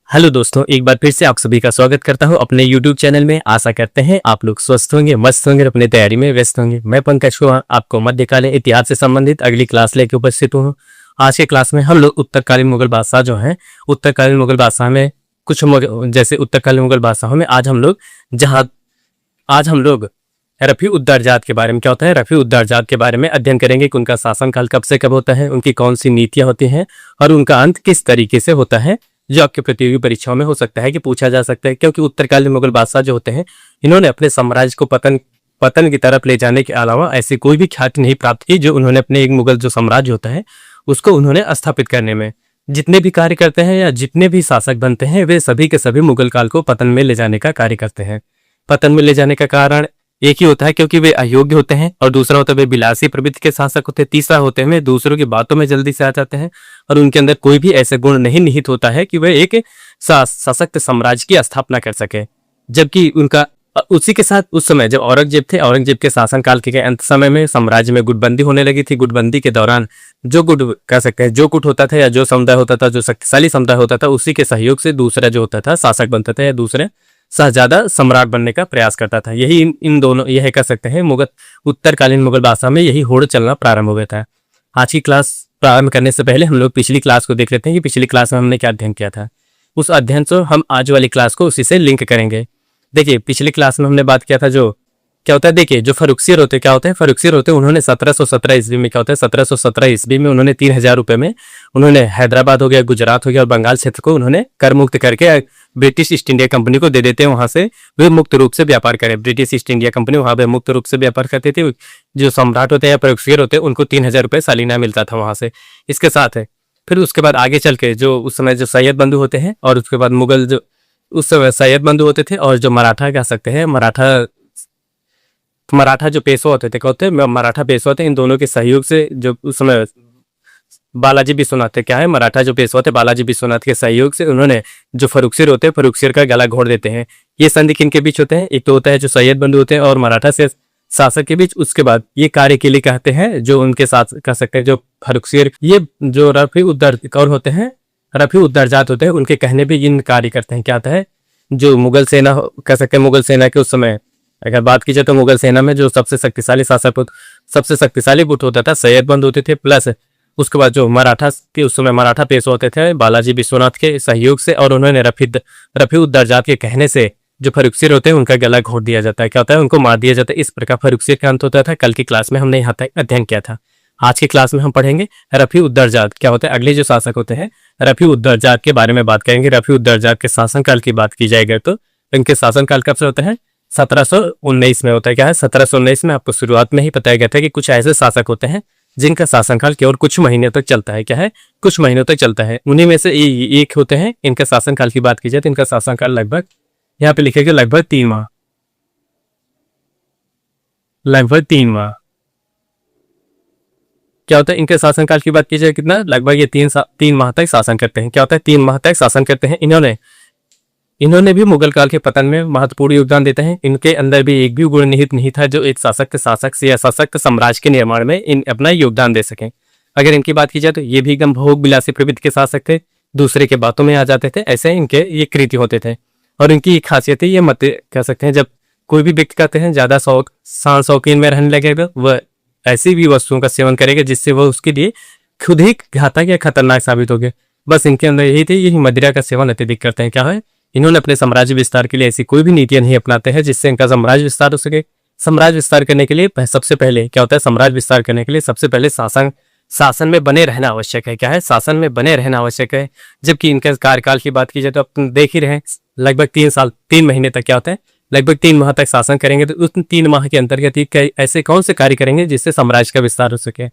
Hello दोस्तों, एक बार फिर से आप सभी का स्वागत करता हूं अपने YouTube चैनल में। आशा करते हैं आप लोग स्वस्थ होंगे, मस्त होंगे, अपनी तैयारी में व्यस्त होंगे। मैं पंकज कुमार आपको मध्यकालीन इतिहास से संबंधित अगली क्लास लेके उपस्थित हूँ। आज के क्लास में हम लोग उत्तरकालीन मुगल बादशाह जो हैं, उत्तरकालीन मुगल बादशाह में जैसे उत्तरकालीन मुगल बादशाहों में आज हम लोग रफी उद्दरजात के बारे में क्या होता है, रफी उद्दरजात के बारे में अध्ययन करेंगे कि उनका शासनकाल कब से कब होता है, उनकी कौन सी नीतियां होती हैं और उनका अंत किस तरीके से होता है, जो आपके प्रतियोगी परीक्षाओं में हो सकता है कि पूछा जा सकता है। क्योंकि उत्तरकालीन मुगल बादशाह जो होते हैं, इन्होंने अपने साम्राज्य को पतन की तरफ ले जाने के अलावा ऐसी कोई भी ख्याति नहीं प्राप्त की जो उन्होंने अपने एक मुगल जो साम्राज्य होता है उसको उन्होंने स्थापित करने में जितने भी कार्य करते हैं या जितने भी शासक बनते हैं वे सभी के सभी मुगल काल को पतन में ले जाने का कार्य करते हैं। पतन में ले जाने का कारण एक ही होता है, क्योंकि वे अयोग्य होते हैं, और दूसरा होता है वे विलासी प्रवृत्ति के शासक होते हैं, तीसरा होते हैं वे दूसरों की बातों में जल्दी से आ जाते हैं और उनके अंदर कोई भी ऐसे गुण नहीं निहित होता है कि वे एक सशक्त साम्राज्य की स्थापना कर सके। जबकि उनका उसी के साथ उस समय जब औरंगजेब थे, औरंगजेब के शासनकाल के अंत समय में साम्राज्य में गुटबंदी होने लगी थी। गुटबंदी के दौरान जो गुट कह सकते हैं, जो गुट होता था या जो समुदाय होता था, जो शक्तिशाली समुदाय होता था, उसी के सहयोग से दूसरा जो होता था शासक बनता था या दूसरे शहजादा सम्राट बनने का प्रयास करता था। यही इन दोनों यह कह सकते हैं उत्तरकालीन मुगल बादशाह में यही होड़ चलना प्रारंभ हो गया था। आज की क्लास प्रारंभ करने से पहले हम लोग पिछली क्लास को देख लेते हैं कि पिछली क्लास में हमने क्या अध्ययन किया था। उस अध्ययन से हम आज वाली क्लास को उसी से लिंक करेंगे। देखिए, पिछली क्लास में हमने बात किया था जो क्या होता है, देखिए जो फर्रुखसियर होते क्या होते हैं, फर्रुखसियर होते हैं उन्होंने 1717 ईस्वी में क्या होता है, 1717 ईस्वी में उन्होंने 3000 रुपए में उन्होंने हैदराबाद हो गया, गुजरात हो गया और बंगाल क्षेत्र को उन्होंने कर मुक्त करके ब्रिटिश ईस्ट इंडिया कंपनी को दे देते हैं। वहां से वे मुक्त रूप से व्यापार करें। ब्रिटिश ईस्ट इंडिया कंपनी वहां पे मुक्त रूप से व्यापार करते थे। जो सम्राट होते हैं या फर्रुखसियर होते हैं उनको 3000 रुपये सालाना मिलता था वहां से। इसके साथ है फिर उसके बाद आगे चल के जो उस समय जो सैयद बंधु होते हैं और उसके बाद मुगल जो उस समय सैयद बंधु होते थे और जो मराठा कह सकते हैं, मराठा जो पेशवा होते थे, कहते हैं मराठा पेशवा थे, इन दोनों के सहयोग से जो उस समय बालाजी विश्वनाथ थे, क्या है, मराठा जो पेशवा थे बालाजी विश्वनाथ के सहयोग से उन्होंने जो फर्रुखसियर होते हैं फर्रुखसियर का गला घोट देते हैं। ये संधि किनके बीच होते हैं, एक तो होता है जो सैयद बंधु होते हैं और मराठा से शासक के बीच। उसके बाद ये कार्य के लिए कहते हैं जो उनके साथ कह सकते हैं जो फर्रुखसियर, ये जो रफी उद्दरजात होते हैं उनके कहने पे इन कार्य करते हैं। क्या आता है, जो मुगल सेना कह सकते हैं, मुगल सेना के उस समय अगर बात की जाए तो मुगल सेना में जो सबसे शक्तिशाली शासक सबसे शक्तिशाली गुट होता था सैयद बंधु होते थे, प्लस उसके बाद जो मराठा के उस समय मराठा पेशवा होते थे बालाजी विश्वनाथ के सहयोग से, और उन्होंने रफी उद्दरजात के कहने से जो फर्रुखसियर होते हैं उनका गला घोट दिया जाता है। क्या होता है, उनको मार दिया जाता है। इस प्रकार फर्रुखसियर का अंत होता था। कल की क्लास में हमने यहाँ तक अध्ययन किया था। आज की क्लास में हम पढ़ेंगे रफी उद्दरजात क्या होता है। अगले जो शासक होते हैं रफी उद्दरजात के बारे में बात करेंगे। रफी उद्दरजात के शासनकाल की बात की जाएगी तो इनके शासनकाल कब से होता है, 1719 में होता है। क्या है, 1719 में आपको शुरुआत में ही बताया गया था कि कुछ ऐसे शासक होते हैं जिनका शासनकाल केवल कुछ महीने तक चलता है। क्या है, कुछ महीनों तक चलता है। उन्हीं में से एक होते हैं। इनका शासनकाल की बात की जाए तो इनका शासनकाल लगभग यहाँ पे लिखेगा लगभग 3 माह, लगभग 3 माह। क्या होता है, इनके शासनकाल की बात की जाए कितना, लगभग ये 3 माह तक शासन करते हैं। क्या होता है, 3 माह तक शासन करते हैं। इन्होंने भी मुगल काल के पतन में महत्वपूर्ण योगदान देते हैं। इनके अंदर भी एक भी गुण निहित नहीं था जो एक शासक से या सशक्त साम्राज्य के निर्माण में इन अपना योगदान दे सकें। अगर इनकी बात की जाए तो ये भी एकदम भोग विलासी प्रवृत्ति के शासक थे, दूसरे के बातों में आ जाते थे। ऐसे इनके ये कृत्य होते थे और इनकी खासियत है, ये मत कह सकते हैं जब कोई भी व्यक्ति कहते हैं ज्यादा शौकीन में रहने लगेगा, वह ऐसी भी वस्तुओं का सेवन करेगा जिससे वह उसके लिए खुद ही घातक या खतरनाक साबित हो गए। बस इनके अंदर यही थे, यही मदिरा का सेवन अत्यधिक करते हैं। क्या है, इन्होंने अपने साम्राज्य विस्तार के लिए ऐसी कोई भी नीतियां नहीं अपनाते हैं जिससे इनका साम्राज्य विस्तार हो सके। साम्राज्य विस्तार करने के लिए सबसे पहले क्या होता है, साम्राज्य विस्तार करने के लिए सबसे पहले शासन में बने रहना आवश्यक है। क्या है, शासन में बने रहना आवश्यक है। जबकि इनके कार्यकाल की बात की जाए तो आप देख ही रहे, लगभग 3 महीने तक क्या होता है, लगभग 3 माह तक शासन करेंगे। तो उस 3 माह के अंतर्गत ऐसे कौन से कार्य करेंगे जिससे साम्राज्य का विस्तार हो सके।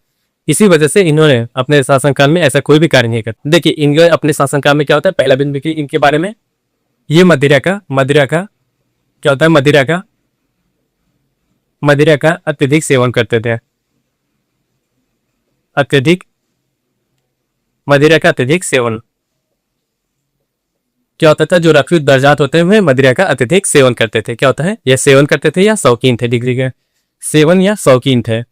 इसी वजह से इन्होंने अपने शासनकाल में ऐसा कोई भी कार्य नहीं करता। देखिए, इनके अपने शासनकाल में क्या होता है, पहला बिंदु देखिए इनके बारे में, ये मदिरा का क्या होता है, मदिरा का अत्यधिक सेवन करते थे। मदिरा का अत्यधिक सेवन क्या होता था, जो रफी उद्दरजात होते हैं वे मदिरा का अत्यधिक सेवन करते थे। क्या होता है, यह सेवन करते थे या शौकीन थे, डिग्री के सेवन या शौकीन थे।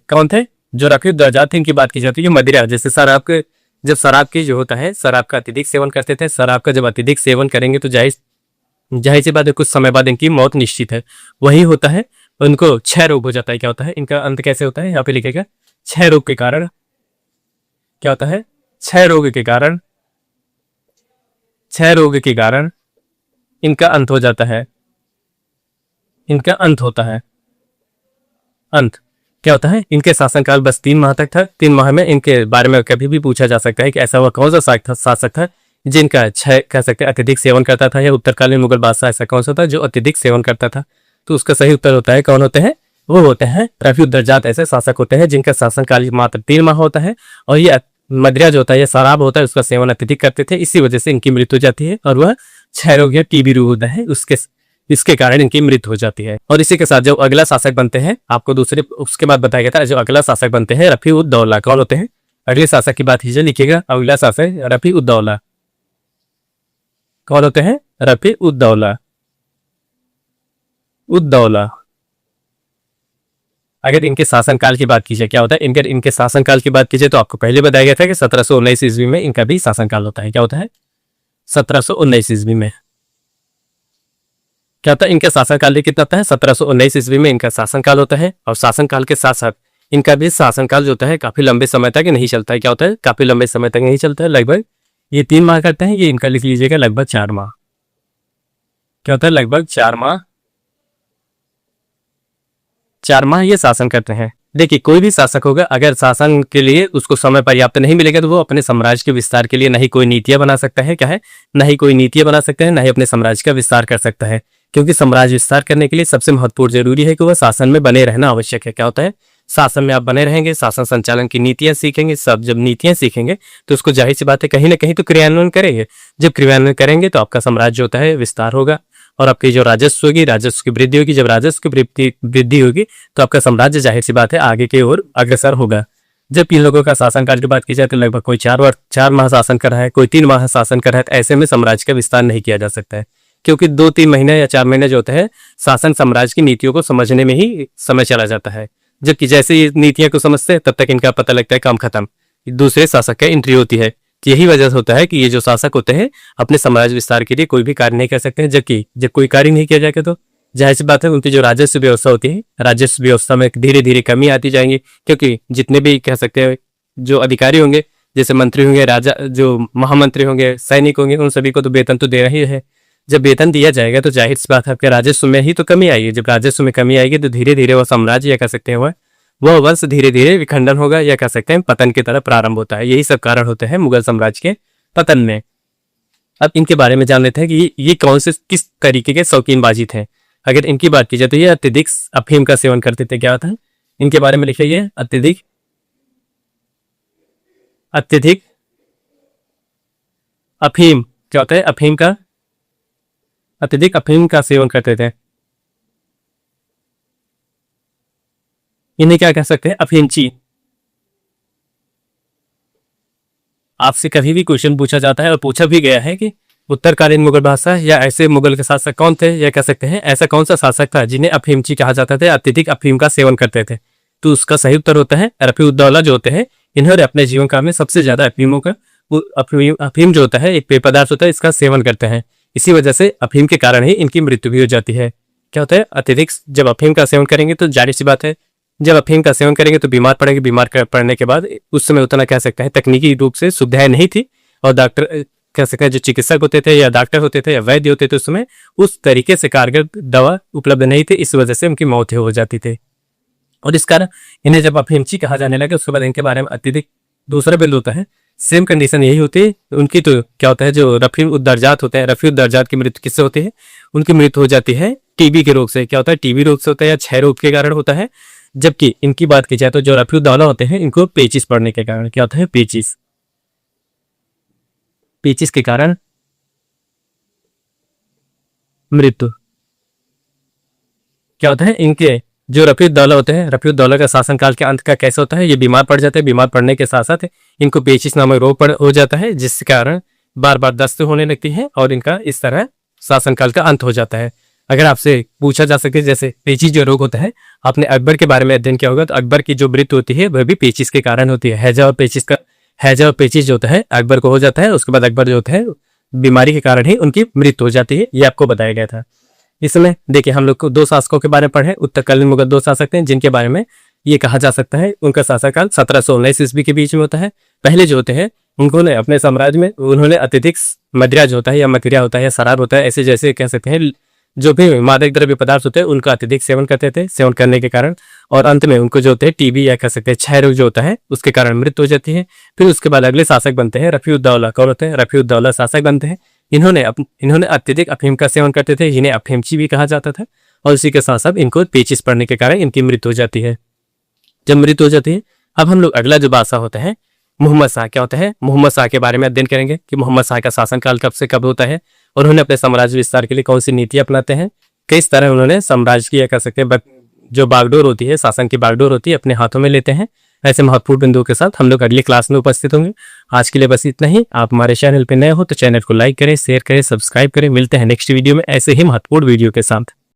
कौन थे, जो रफी दर्जात थे इनकी बात की जाती है, मदिरा जैसे शराब के, जब शराब की जो होता है शराब का अत्यधिक सेवन करते थे, शराब का जब अत्यधिक सेवन करेंगे तो जाहिर जाहिर सी बात है कुछ समय बाद इनकी मौत निश्चित है। वही होता है, उनको क्षय रोग हो जाता है। क्या होता है इनका अंत कैसे होता है, यहाँ पे लिखेगा क्षय रोग के कारण। क्या होता है, क्षय रोग के कारण, क्षय रोग के कारण इनका अंत हो जाता है, इनका अंत होता है। अंत क्या होता है, इनके शासनकाल बस 3 माह तक था। 3 माह में इनके बारे में कभी भी पूछा जा सकता है कि ऐसा वह कौन सा शासक था जिनका क्षय कह सकते हैं अत्यधिक सेवन करता था, या उत्तरकालीन मुगल बादशाह ऐसा कौन सा था जो अत्यधिक सेवन करता था। तो उसका सही उत्तर होता है कौन होते हैं, वो होते हैं रफी उद्दरजात। ऐसे शासक होते हैं जिनका शासनकाल मात्र 3 माह होता है, और ये मदिरा जो होता है, ये शराब होता है, उसका सेवन अत्यधिक करते थे, इसी वजह से इनकी मृत्यु हो जाती है। और वह क्षय रोग या टीबी रोग होता है, इसके कारण इनकी मृत्यु हो जाती है। और इसी के साथ जो अगला शासक बनते हैं, आपको दूसरे उसके बाद बताया गया था, जो अगला शासक बनते हैं रफी उद दौला। कौन होते हैं, अगले शासक की बात कीजिए, लिखिएगा अगला शासक रफी उद दौला। कौन होते हैं, रफी उद दौला। उद दौला। अगर इनके शासनकाल की बात कीजिए, क्या होता है, इनके शासनकाल की बात कीजिए तो आपको पहले बताया गया था कि 1719 ईस्वी में इनका भी शासनकाल होता है। क्या होता है, 1719 ईस्वी में। क्या होता है, इनका शासनकाल कितना होता है, 1719 ईस्वी में इनका शासनकाल होता है। और शासनकाल के साथ साथ इनका भी शासनकाल जो होता है काफी लंबे समय तक नहीं चलता है। क्या होता है, काफी लंबे समय तक नहीं चलता है, लगभग ये 3 माह करते हैं, ये इनका लिख लीजिएगा लगभग 4 माह। क्या होता है, लगभग 4 माह, 4 माह ये शासन करते हैं। देखिए कोई भी शासक होगा, अगर शासन के लिए उसको समय पर्याप्त नहीं मिलेगा तो वो अपने साम्राज्य के विस्तार के लिए नहीं कोई नीतियां बना सकता है। क्या है, नहीं कोई नीतियां बना सकता है, नहीं अपने साम्राज्य का विस्तार कर सकता है। क्योंकि साम्राज्य विस्तार करने के लिए सबसे महत्वपूर्ण जरूरी है कि वह शासन में बने रहना आवश्यक है। क्या होता है, शासन में आप बने रहेंगे, शासन संचालन की नीतियां सीखेंगे, सब जब नीतियां सीखेंगे तो उसको जाहिर सी बात है कहीं ना कहीं तो क्रियान्वयन करेंगे। जब क्रियान्वयन करेंगे तो आपका साम्राज्य होता है विस्तार होगा, और आपकी जो राजस्व होगी, राजस्व की वृद्धि होगी। जब राजस्व की वृद्धि होगी तो आपका साम्राज्य जाहिर सी बात है आगे की ओर अग्रसर होगा। जब इन लोगों का शासनकाल की बात की जाए तो लगभग कोई 4 माह शासन कर रहा है, कोई 3 माह शासन कर रहा है, तो ऐसे में साम्राज्य का विस्तार नहीं किया जा सकता है। क्योंकि 2-3 महीने या 4 महीने जो होते हैं शासन साम्राज्य की नीतियों को समझने में ही समय चला जाता है। जबकि जैसे ये नीतियों को समझते हैं तब तक इनका पता लगता है काम खत्म, दूसरे शासक का एंट्री होती है। यही वजह होता है कि ये जो शासक होते हैं अपने साम्राज्य विस्तार के लिए कोई भी कार्य नहीं कर सकते हैं। जबकि जब कोई कार्य नहीं किया जाएगा तो जाहिर सी बात है उनकी जो राजस्व व्यवस्था होती है, राजस्व व्यवस्था में धीरे धीरे कमी आती जाएंगी। क्योंकि जितने भी कह सकते हैं जो अधिकारी होंगे, जैसे मंत्री होंगे, राजा जो महामंत्री होंगे, सैनिक होंगे, उन सभी को तो वेतन तो दे रही है। जब वेतन दिया जाएगा तो जाहिर सी बात है आपके राजस्व में ही तो कमी आएगी। जब राजस्व में कमी आएगी तो धीरे धीरे वह साम्राज्य या कह सकते हैं वह वंश धीरे धीरे विखंडन होगा, या कह सकते हैं पतन की तरफ प्रारंभ होता है। यही सब कारण होते हैं मुगल साम्राज्य के पतन में। अब इनके बारे में जान लेते हैं कि ये कौन से किस तरीके के शौकीनबाजी थे। अगर इनकी बात की जाए तो ये अत्यधिक अफीम का सेवन करते थे। क्या था इनके बारे में लिखिए, अत्यधिक अफीम। क्या होता है, अफीम का, अत्यधिक अफीम का सेवन करते थे। इन्हें क्या कह सकते हैं, अफीमची। आपसे कभी भी क्वेश्चन पूछा जाता है और पूछा भी गया है कि उत्तरकालीन मुगल बादशाह या ऐसे मुगल के शासक कौन थे, या कह सकते हैं ऐसा कौन सा शासक था जिन्हें अफीमची कहा जाता था, अत्यधिक अफीम का सेवन करते थे। तो उसका सही उत्तर होता है रफी उद दौला जो होते हैं, इन्होंने अपने जीवन काल में सबसे ज्यादा अफीम जो होता है एक पेय पदार्थ होता है, इसका सेवन करते हैं। इसी वजह से अफीम के कारण ही इनकी मृत्यु भी हो जाती है। क्या होता है, अत्यधिक जब अफीम का सेवन करेंगे तो जाहिर सी बात है जब अफीम का सेवन करेंगे तो बीमार पड़ेंगे। बीमार पड़ने के बाद उस समय उतना कह सकते हैं तकनीकी रूप से सुविधाएं नहीं थी, और डॉक्टर कह सकते हैं जो चिकित्सक होते थे या डॉक्टर होते थे या वैद्य होते थे उस समय उस तरीके से कारगर दवा उपलब्ध नहीं थी। इस वजह से उनकी मौत हो जाती थी, और इस कारण इन्हें जब अफीमची कहा जाने लगा उसके बाद इनके बारे में अत्यधिक दूसरा बिल होता है। सेम कंडीशन यही होती है उनकी। तो क्या होता है, जो रफी उद दर्जात होते हैं, रफी उद दर्जात की मृत्यु किससे होती है, उनकी मृत्यु हो जाती है टीबी के रोग से। क्या होता है, टीबी रोग से होता है या क्षय रोग के कारण होता है। जबकि इनकी बात की जाए तो जो रफी उद दौला होते हैं इनको पेचिस पड़ने के कारण, क्या होता है, पेचिस के कारण मृत्यु। क्या होता है, इनके जो रफी उद दौला होते हैं, रफी उद दौला का शासनकाल के अंत का कैसे होता है, ये बीमार पड़ जाते हैं। बीमार पड़ने के साथ साथ इनको पेचिस नामक रोग हो जाता है, जिसके कारण बार बार दस्त होने लगती है और इनका इस तरह शासनकाल का अंत हो जाता है। अगर आपसे पूछा जा सके जैसे पेचिश जो रोग होता है, आपने अकबर के बारे में अध्ययन किया होगा, तो अकबर की जो मृत्यु होती है वह भी पेचिश के कारण होती है। हैजा और पेचिश जो होता है अकबर को हो जाता है, उसके बाद अकबर जो होता है बीमारी के कारण ही उनकी मृत्यु हो जाती है, ये आपको बताया गया था। इसमें देखिए हम लोग को 2 शासकों के बारे में पढ़े, उत्तरकालीन मुगल 2 शासक थे जिनके बारे में ये कहा जा सकता है उनका शासनकाल 1719 ईस्वी के बीच में होता है। पहले जो होते हैं उन्होंने अपने साम्राज्य में उन्होंने अत्यधिक मदिरा जो होता है या मदिरा होता है या शराब होता है, ऐसे जैसे कह सकते हैं जो भी मादक द्रव्य पदार्थ होते हैं उनका अत्यधिक सेवन करते थे, सेवन करने के कारण, और अंत में उनको जो होते हैं टीबी या कह सकते हैं क्षय रोग जो होता है उसके कारण मृत्यु हो जाती है। फिर उसके बाद अगले शासक बनते हैं रफीउद्दौला। कौन होते हैं? रफीउद्दौला शासक बनते हैं। इन्होंने अत्यधिक अफीम का सेवन करते थे, जिन्हें अफीमची भी कहा जाता था, और इसी के साथ साथ इनको पेचिश पड़ने के कारण इनकी मृत्यु हो जाती है। जब मृत्यु हो जाती है, अब हम लोग अगला जो बादशाह होता है मोहम्मद शाह, क्या होता है मोहम्मद शाह के बारे में अध्ययन करेंगे कि मोहम्मद शाह का शासनकाल कब से कब होता है और उन्होंने अपने साम्राज्य विस्तार के लिए कौन सी नीति अपनाते हैं, किस तरह उन्होंने साम्राज्य की कह सकते हैं जो बागडोर होती है, शासन की बागडोर होती है, अपने हाथों में लेते हैं। ऐसे महत्वपूर्ण बिंदुओं के साथ हम लोग अगली क्लास में उपस्थित होंगे। आज के लिए बस इतना ही। आप हमारे चैनल पर नए हो तो चैनल को लाइक करें, शेयर करें, सब्सक्राइब करें। मिलते हैं नेक्स्ट वीडियो में ऐसे ही महत्वपूर्ण वीडियो के साथ।